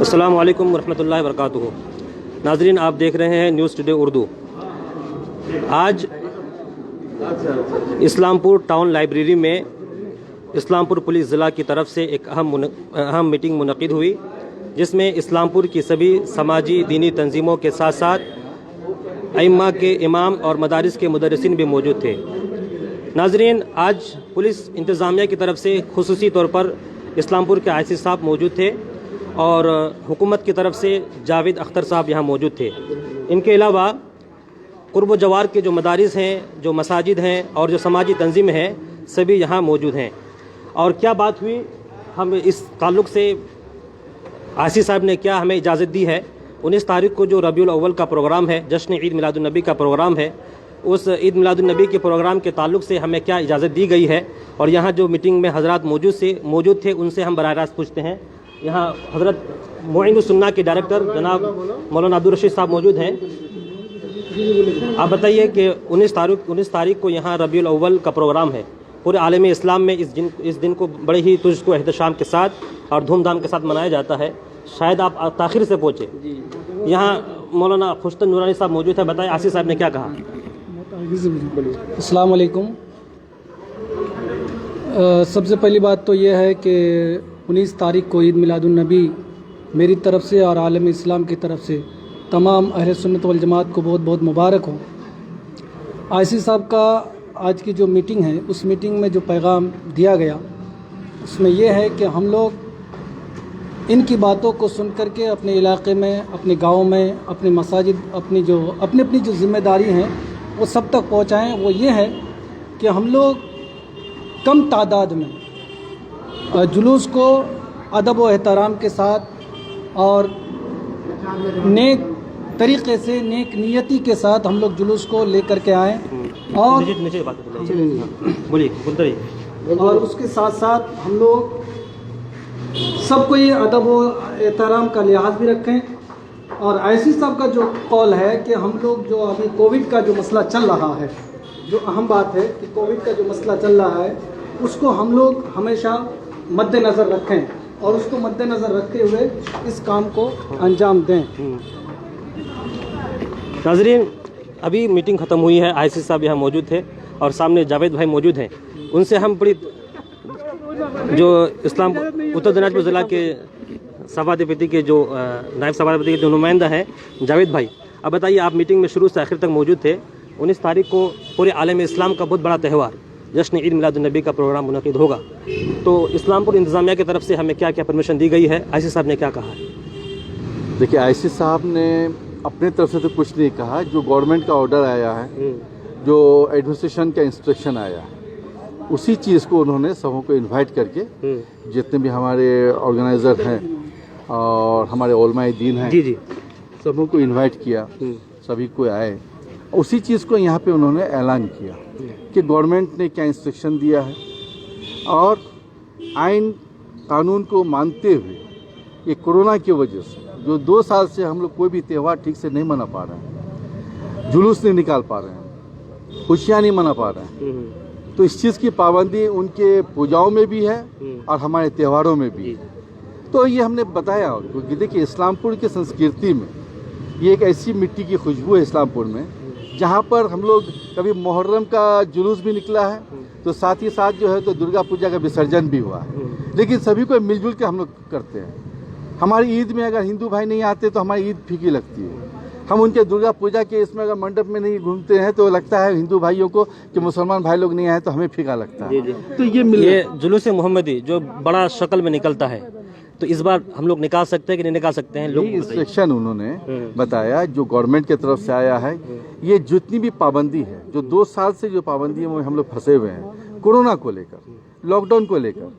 अस्सलामु अलैकुम वरहमतुल्लाहि वबरकातुहू। नाज़रीन, आप देख रहे हैं न्यूज़ टुडे उर्दू। आज इस्लामपुर टाउन लाइब्रेरी में इस्लामपुर पुलिस ज़िला की तरफ से एक अहम मीटिंग मुनक़िद हुई, जिसमें इस्लामपुर की सभी समाजी दीनी तंजीमों के साथ साथ अइम्मा के इमाम और मदारिस के मुदर्रिसीन भी मौजूद थे। नाज़रीन, आज पुलिस इंतज़ामिया की तरफ से खुसूसी तौर पर इस्लामपुर के आईसी साहब मौजूद थे और हुकूमत की तरफ से जावेद अख्तर साहब यहाँ मौजूद थे। इनके अलावा कुर्ब जवार के जो मदारिस हैं, जो मसाजिद हैं और जो समाजी तंजीम हैं, सभी यहाँ मौजूद हैं। और क्या बात हुई, हम इस ताल्लुक़ से आईसी साहब ने क्या हमें इजाज़त दी है। 19 तारीख को जो रबीउल अव्वल का प्रोग्राम है, जश्न ईद मिलादुन नबी का प्रोग्राम है, उस ईद मिलादुन नबी के प्रोग्राम के ताल्लुक़ से हमें क्या इजाज़त दी गई है। और यहाँ जो मीटिंग में हज़रात मौजूद थे, उनसे हम बराह रास्त पूछते हैं। यहाँ हज़रत मुईनुस सुन्ना के डायरेक्टर जनाब मौलाना अब्दुल रशीद साहब मौजूद हैं। आप बताइए कि 19 तारीख को यहाँ रबीउल अव्वल का प्रोग्राम है। पूरे आलम इस्लाम में इस दिन को बड़े ही तुझको एहतशाम के साथ और धूमधाम के साथ मनाया जाता है। शायद आप ताख़िर से पहुँचे। यहाँ मौलाना खुश्तन नूरानी साहब मौजूद है। बताएं आसिफ साहब ने क्या कहा। अस्सलाम वालेकुम। सबसे पहली बात तो ये है कि 19 तारीख को ईद मिलादुन नबी मेरी तरफ से और आलम इस्लाम की तरफ से तमाम अहले सुन्नत वल जमात को बहुत बहुत मुबारक हो। आईसी साहब का आज की जो मीटिंग है, उस मीटिंग में जो पैगाम दिया गया, उसमें यह है कि हम लोग इनकी बातों को सुन करके अपने इलाके में, अपने गाँव में, अपने मसाजिद, अपनी अपनी जो ज़िम्मेदारी हैं वो सब तक पहुँचाएँ। वो ये है कि हम लोग कम तादाद में जुलूस को अदब व एहतराम के साथ और नेक तरीक़े से, नेक नियति के साथ हम लोग जुलूस को लेकर के आएँ और उसके साथ साथ हम लोग सबको ये अदब व एहतराम का लिहाज भी रखें। और आईसी साहब का जो कौल है कि हम लोग जो अभी कोविड का जो मसला चल रहा है, जो अहम बात है कि कोविड का जो मसला चल रहा है, उसको हम लोग हमेशा मद्देनज़र रखें और उसको मद्देनज़र रखते हुए इस काम को अंजाम दें। नाज़रीन, अभी मीटिंग ख़त्म हुई है। आईसी साहब यहाँ मौजूद थे और सामने जावेद भाई मौजूद हैं। उनसे हम बड़ी जो इस्लाम उत्तर दिनाजपुर ज़िला के सभापति के जो नायब सभापति के जो नुमाइंदा हैं, जावेद भाई, अब बताइए, आप मीटिंग में शुरू से आखिर तक मौजूद थे। 19 तारीख को पूरे आलम इस्लाम का बहुत बड़ा त्यौहार जश्न ईद मिलादुन नबी का प्रोग्राम मुनक़िद होगा, तो इस्लामपुर इंतज़ामिया की तरफ से हमें क्या क्या परमिशन दी गई है, आईसी साहब ने क्या कहा है? देखिए, आईसी साहब ने अपने तरफ से तो कुछ नहीं कहा। जो गवर्नमेंट का ऑर्डर आया है, जो एडमिनिस्ट्रेशन का इंस्ट्रक्शन आया है, उसी चीज़ को उन्होंने सबों को इन्वाइट करके, जितने भी हमारे ऑर्गेनाइज़र हैं और हमारे उलमाए दीन हैं, जी सबों को इन्वाइट किया, सभी को आए। उसी चीज़ को यहाँ पे उन्होंने ऐलान किया कि गवर्नमेंट ने क्या इंस्ट्रक्शन दिया है और आइन कानून को मानते हुए ये कोरोना की वजह से जो 2 साल से हम लोग कोई भी त्यौहार ठीक से नहीं मना पा रहे हैं, जुलूस नहीं निकाल पा रहे हैं, खुशियाँ नहीं मना पा रहे हैं, तो इस चीज़ की पाबंदी उनके पूजाओं में भी है और हमारे त्योहारों में भी है। तो ये हमने बताया उनको कि देखिए, इस्लामपुर की संस्कृति में ये एक ऐसी मिट्टी की खुशबू है इस्लामपुर में, जहाँ पर हम लोग कभी मुहर्रम का जुलूस भी निकला है, तो साथ ही साथ जो है तो दुर्गा पूजा का विसर्जन भी हुआ है, लेकिन सभी को मिलजुल के हम लोग करते हैं। हमारी ईद में अगर हिंदू भाई नहीं आते तो हमारी ईद फीकी लगती है। हम उनके दुर्गा पूजा के इसमें अगर मंडप में नहीं घूमते हैं तो लगता है हिंदू भाइयों को कि मुसलमान भाई लोग नहीं आए तो हमें फीका लगता है। तो ये जुलूस मोहम्मदी जो बड़ा शक्ल में निकलता है, तो इस बार हम लोग निकाल सकते हैं कि नहीं निकाल सकते हैं? लोग इंस्ट्रक्शन उन्होंने बताया जो गवर्नमेंट की तरफ से आया है, ये जितनी भी पाबंदी है, जो 2 साल से जो पाबंदी है वो हम लोग फंसे हुए हैं, कोरोना को लेकर, लॉकडाउन को लेकर,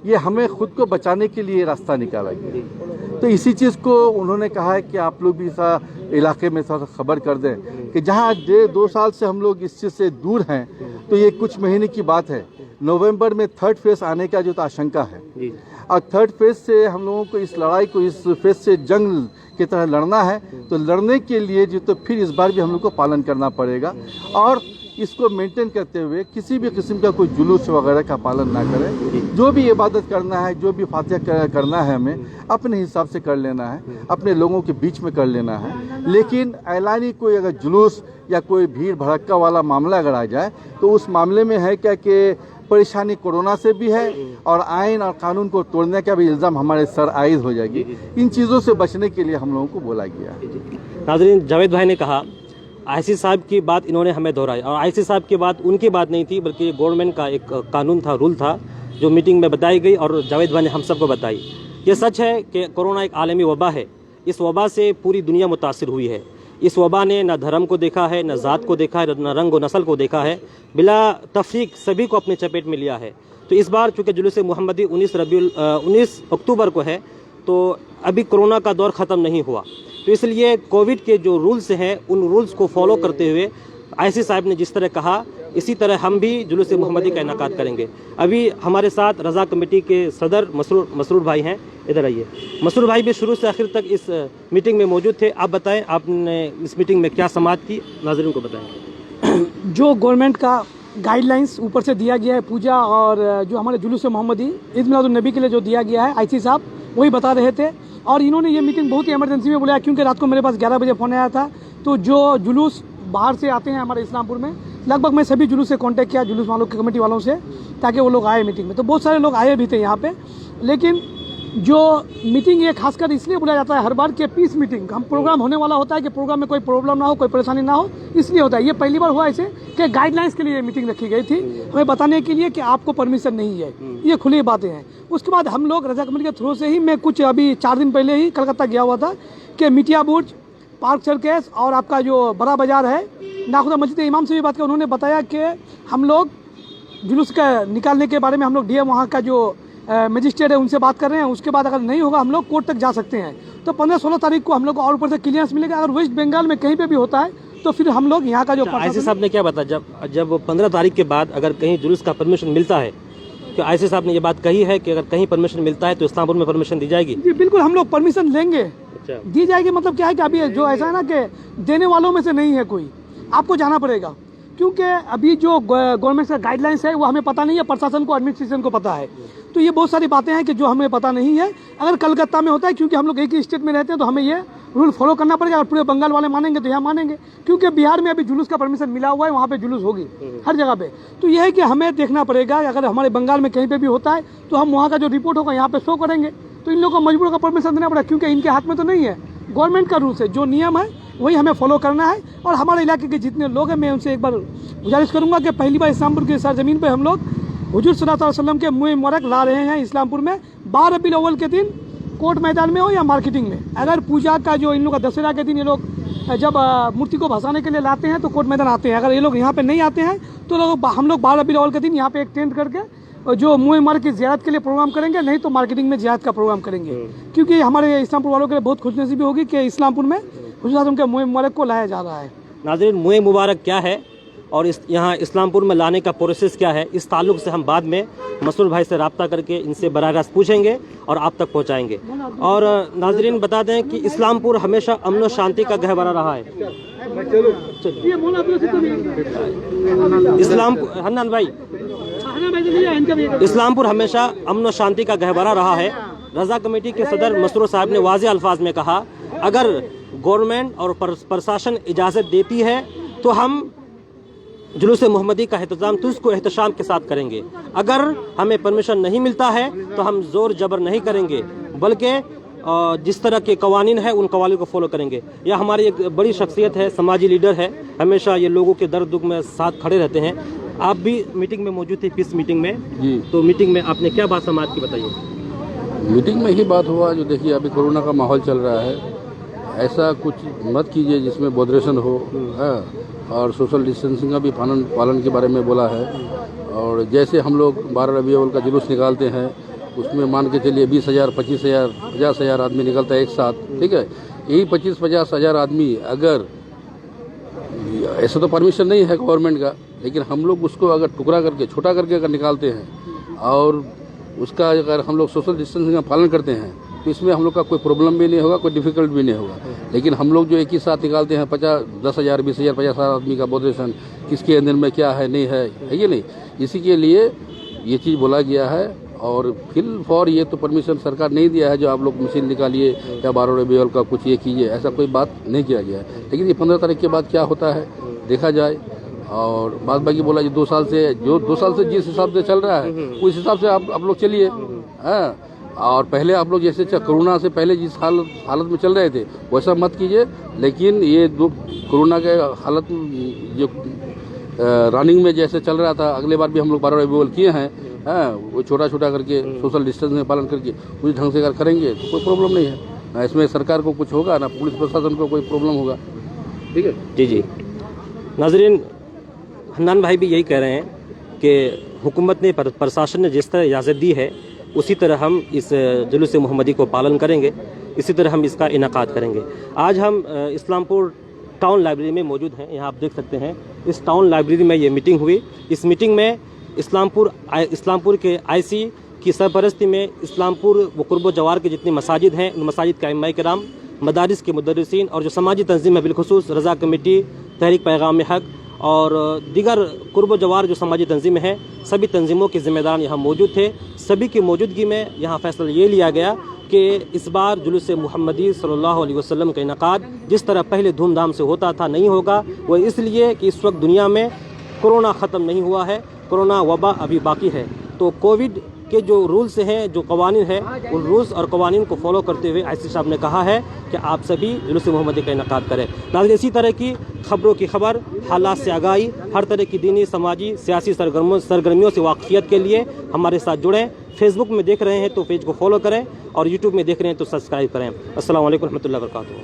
ये हमें खुद को बचाने के लिए रास्ता निकाला गया। तो इसी चीज़ को उन्होंने कहा है कि आप लोग भी इलाके में थोड़ा खबर कर दें कि जहाँ 2 साल से हम लोग इस चीज़ से दूर हैं, तो ये कुछ महीने की बात है। नवंबर में 3rd फेज आने का जो तो आशंका है, और 3rd फेज से हम लोगों को इस लड़ाई को, इस फेज से जंग की तरह लड़ना है, तो लड़ने के लिए जो तो फिर इस बार भी हम लोग को पालन करना पड़ेगा। और इसको मेंटेन करते हुए किसी भी किस्म का कोई जुलूस वगैरह का पालन ना करें। जो भी इबादत करना है, जो भी फातिहा करना है, हमें अपने हिसाब से कर लेना है, अपने लोगों के बीच में कर लेना है। लेकिन ऐलानी कोई अगर जुलूस या कोई भीड़ भड़क्का वाला मामला अगर आ जाए तो उस मामले में है क्या कि परेशानी कोरोना से भी है और आइन और कानून को तोड़ने का भी इल्ज़ाम हमारे सर आयद हो जाएगी। इन चीज़ों से बचने के लिए हम लोगों को बोला गया। नाज़रीन, जावेद भाई ने कहा आईसी साहब की बात इन्होंने हमें दोहराई, और आईसी साहब की बात उनकी बात नहीं थी, बल्कि ये गवर्नमेंट का एक कानून था, रूल था, जो मीटिंग में बताई गई और जावेद भाई ने हम सबको बताई। ये सच है कि कोरोना एक आलमी वबा है। इस वबा से पूरी दुनिया मुतासिर हुई है। इस वबा ने न धर्म को देखा है, न ज़ात को देखा है, न रंग व नस्ल को देखा है, बिला तफरीक सभी को अपने चपेट में लिया है। तो इस बार चूँकि जुलूस मोहम्मदी 19 अक्टूबर को है, तो अभी कोरोना का दौर ख़त्म नहीं हुआ, तो इसलिए कोविड के जो रूल्स हैं उन रूल्स को फॉलो करते हुए आईसी साहब ने जिस तरह कहा, इसी तरह हम भी जुलूस मोहम्मदी का इनेकाद करेंगे। अभी हमारे साथ रज़ा कमेटी के सदर मसरूर भाई हैं, इधर आइए। मसरूर भाई भी शुरू से आखिर तक इस मीटिंग में मौजूद थे। आप बताएं, आपने इस मीटिंग में क्या समाअत की, नाज़रीन को बताएं। जो गवर्नमेंट का गाइडलाइंस ऊपर से दिया गया है पूजा और जो हमारे जुलूस मोहम्मदी ईद मिलादुन नबी के लिए जो दिया गया है, आईसी साहब वही बता रहे थे। और इन्होंने ये मीटिंग बहुत ही इमरजेंसी में बुलाया, क्योंकि रात को मेरे पास 11 बजे फ़ोन आया था। तो जो जुलूस बाहर से आते हैं हमारे इस्लामपुर में, लगभग मैं सभी जुलूस से कांटेक्ट किया, जुलूस वालों की कमेटी वालों से, ताकि वो लोग आए मीटिंग में। तो बहुत सारे लोग आए भी थे यहाँ पे। लेकिन जो मीटिंग ये खासकर इसलिए बुलाया जाता है हर बार के पीस मीटिंग, हम प्रोग्राम होने वाला होता है कि प्रोग्राम में कोई प्रॉब्लम ना हो, कोई परेशानी ना हो, इसलिए होता है। ये पहली बार हुआ ऐसे कि गाइडलाइंस के लिए मीटिंग रखी गई थी, हमें बताने के लिए कि आपको परमिशन नहीं है, ये खुली बातें हैं। उसके बाद हम लोग रज़ा कमेटी के थ्रू से ही, मैं कुछ अभी 4 दिन पहले ही कलकत्ता गया हुआ था कि मिटिया बुर्ज, पार्क सर्कस और आपका जो बड़ा बाजार है, नाखुदा मस्जिद इमाम से भी बात की। उन्होंने बताया कि हम लोग जुलूस का निकालने के बारे में हम लोग डीएम वहाँ का जो मजिस्ट्रेट है उनसे बात कर रहे हैं। उसके बाद अगर नहीं होगा हम लोग कोर्ट तक जा सकते हैं। तो 15-16 तारीख को हम लोग और ऊपर से क्लियरेंस मिलेगा। अगर वेस्ट बंगाल में कहीं पे भी होता है तो फिर हम लोग यहाँ का जो आईसी साहब ने क्या बताया, जब 15 तारीख के बाद अगर कहीं जुलूस का परमिशन मिलता है, तो आईसी साहब ने ये बात कही है कि अगर कहीं परमिशन मिलता है तो इस्लामपुर में परमिशन दी जाएगी। जी बिल्कुल, हम लोग परमिशन लेंगे। अच्छा, दी जाएगी। मतलब क्या है कि अभी जो ऐसा है ना कि देने वालों में से नहीं है कोई, आपको जाना पड़ेगा, क्योंकि अभी जो गवर्नमेंट का गाइडलाइंस है वो हमें पता नहीं है, प्रशासन को, एडमिनिस्ट्रेशन को पता है। तो ये बहुत सारी बातें हैं कि जो हमें पता नहीं है। अगर कलकत्ता में होता है, क्योंकि हम लोग एक ही स्टेट में रहते हैं, तो हमें ये रूल फॉलो करना पड़ेगा। अगर पूरे बंगाल वाले मानेंगे तो यहाँ मानेंगे, क्योंकि बिहार में अभी जुलूस का परमिशन मिला हुआ है, वहाँ पे जुलूस होगी हर जगह पे। तो यह है कि हमें देखना पड़ेगा, अगर हमारे बंगाल में कहीं पे भी होता है तो हम वहाँ का जो रिपोर्ट होगा यहाँ पे शो करेंगे। तो इन लोगों को मजबूर का परमिशन देना पड़ेगा, क्योंकि इनके हाथ में तो नहीं है। गवर्नमेंट का रूल्स है, जो नियम है वही हमें फॉलो करना है। और हमारे इलाके के जितने लोग हैं, मैं उनसे एक बार गुजारिश करूंगा कि पहली बार इस्लामपुर की सरजमीन पे हम लोग हुजूर सल्लल्लाहु अलैहि वसल्लम के मुँह मुबारक ला रहे हैं इस्लामपुर में। 12 रबीउल अव्वल के दिन कोर्ट मैदान में हो या मार्केटिंग में, अगर पूजा का जो इन लोग का दशहरा के दिन ये लोग जब मूर्ति को भसाने के लिए लाते हैं तो कोर्ट मैदान आते हैं। अगर ये लोग यहाँ पे नहीं आते हैं तो हम लोग 12 रबीउल अव्वल के दिन यहाँ पे एक टेंट करके जो मुँह मुबारक की ज़ियारत के लिए प्रोग्राम करेंगे, नहीं तो मार्केटिंग में ज़ियारत का प्रोग्राम करेंगे। क्योंकि हमारे इस्लामपुर वालों के लिए बहुत खुशनसीबी होगी कि इस्लामपुर में हुजूर के मुँह मुबारक को लाया जा रहा है। नाज़रीन, मुँह मुबारक क्या है और यहाँ इस्लामपुर में लाने का प्रोसेस क्या है, इस ताल्लुक से हम बाद में मसरूर भाई से रब्ता करके इनसे बराह रास्त पूछेंगे और आप तक पहुँचाएंगे। और नाज़रीन बता दें कि इस्लामपुर हमेशा अमन व शांति का गहवरा रहा है। हन्नान भाई, इस्लामपुर हमेशा अमन व शांति का गहवरा रहा है। रज़ा कमेटी के सदर मसरूर साहब ने वाज़ेह अल्फाज में कहा, अगर गवर्नमेंट और प्रशासन इजाज़त देती है तो हम जुलूस मोहम्मदी का एहतजाम तो उसको एहतशाम के साथ करेंगे। अगर हमें परमिशन नहीं मिलता है तो हम ज़ोर जबर नहीं करेंगे, बल्कि जिस तरह के कवानीन है उन कवानीन को फॉलो करेंगे। यह हमारी एक बड़ी शख्सियत है, समाजी लीडर है, हमेशा ये लोगों के दर्द दुख में साथ खड़े रहते हैं। आप भी मीटिंग में मौजूद थे, पीस मीटिंग में जी, तो मीटिंग में आपने क्या बात समाज की बताइए? मीटिंग में ही बात हुआ, जो देखिए अभी कोरोना का माहौल चल रहा है, ऐसा कुछ मत कीजिए जिसमें मॉडरेशन हो, और सोशल डिस्टेंसिंग का भी पालन के बारे में बोला है। और जैसे हम लोग 12 रबीउल अव्वल का जुलूस निकालते हैं, उसमें मान के चलिए 20,000, 25,000, 50,000 आदमी निकलता है एक साथ, ठीक है। यही 25-50 हज़ार आदमी, अगर ऐसा तो परमिशन नहीं है गवर्नमेंट का, लेकिन हम लोग उसको अगर टुकड़ा करके, छोटा करके अगर निकालते हैं और उसका अगर हम लोग सोशल डिस्टेंसिंग का पालन करते हैं तो इसमें हम लोग का कोई प्रॉब्लम भी नहीं होगा, कोई डिफिकल्ट भी नहीं होगा। लेकिन हम लोग जो एक ही साथ निकालते हैं 10,000, 20,000, 50,000 आदमी का मॉडरेशन, किसके अंदर में क्या है नहीं है ये नहीं, इसी के लिए ये चीज़ बोला गया है। और फिल फॉर ये तो परमिशन सरकार नहीं दिया है जो आप लोग मशीन निकालिए या बारोड़ बेवल का कुछ ये कीजिए, ऐसा कोई बात नहीं किया गया है। लेकिन ये 15 तारीख के बाद क्या होता है देखा जाए। और बात बाकी बोला जो 2 साल से जिस हिसाब से चल रहा है उस हिसाब से आप लोग चलिए। हाँ, और पहले आप लोग जैसे कोरोना से पहले जिस हालत में चल रहे थे वैसा मत कीजिए। लेकिन ये कोरोना के हालत जो रनिंग में जैसे चल रहा था, अगले बार भी हम लोग बारोड़ बेवल किए हैं। हाँ, वो छोटा करके सोशल डिस्टेंस में पालन करके उस ढंग से अगर करेंगे तो कोई प्रॉब्लम नहीं है ना, इसमें सरकार को कुछ होगा ना पुलिस प्रशासन को कोई प्रॉब्लम होगा। ठीक है जी। नाजरीन, हन्नान भाई भी यही कह रहे हैं कि हुकूमत ने प्रशासन ने जिस तरह इजाज़त दी है उसी तरह हम इस जुलूस मोहम्मदी को पालन करेंगे, इसी तरह हम इसका इनेकाद करेंगे। आज हम इस्लामपुर टाउन लाइब्रेरी में मौजूद हैं। यहाँ आप देख सकते हैं इस टाउन लाइब्रेरी में ये मीटिंग हुई। इस मीटिंग में इस्लामपुर के आईसी की सरपरस्ती में इस्लामपुर व कुर्ब जवार के जितनी मसाजिद हैं उन मसाजिद के इमाम कराम, मदारिस के मुदर्रिसीन और जो समाजी तंजीम है बिलखुसूस रज़ा कमेटी, तहरीक पैगाम हक और दीगर कुर्ब जवार जो समाजी तंजीम है, सभी तंजीमों के ज़िम्मेदार यहाँ मौजूद थे। सभी की मौजूदगी में यहाँ फैसला ये लिया गया कि इस बार जुलूस मुहम्मदी सल्लल्लाहु अलैहि वसल्लम का इनेकाद जिस तरह पहले धूमधाम से होता था नहीं होगा। वो इसलिए कि इस वक्त दुनिया में कोरोना ख़त्म नहीं हुआ है, कोरोना वबा अभी बाकी है। तो कोविड के जो रूल्स हैं, जो कवानीन हैं, उन रूल्स और कवानीन को फॉलो करते हुए आईसी साहब ने कहा है कि आप सभी जुलूस मोहम्मदी का इनेकाद करें। नाज़रीन, इसी तरह की खबरों की खबर, हालात से आगाही, हर तरह की दीनी, समाजी, सियासी सरगर्मियों से वाक़फियत के लिए हमारे साथ जुड़ें। फेसबुक में देख रहे हैं तो पेज को फॉलो करें और यूट्यूब में देख रहे हैं तो सब्सक्राइब करें। अस्सलाम वालेकुम रहमतुल्लाहि व बरकातुहू।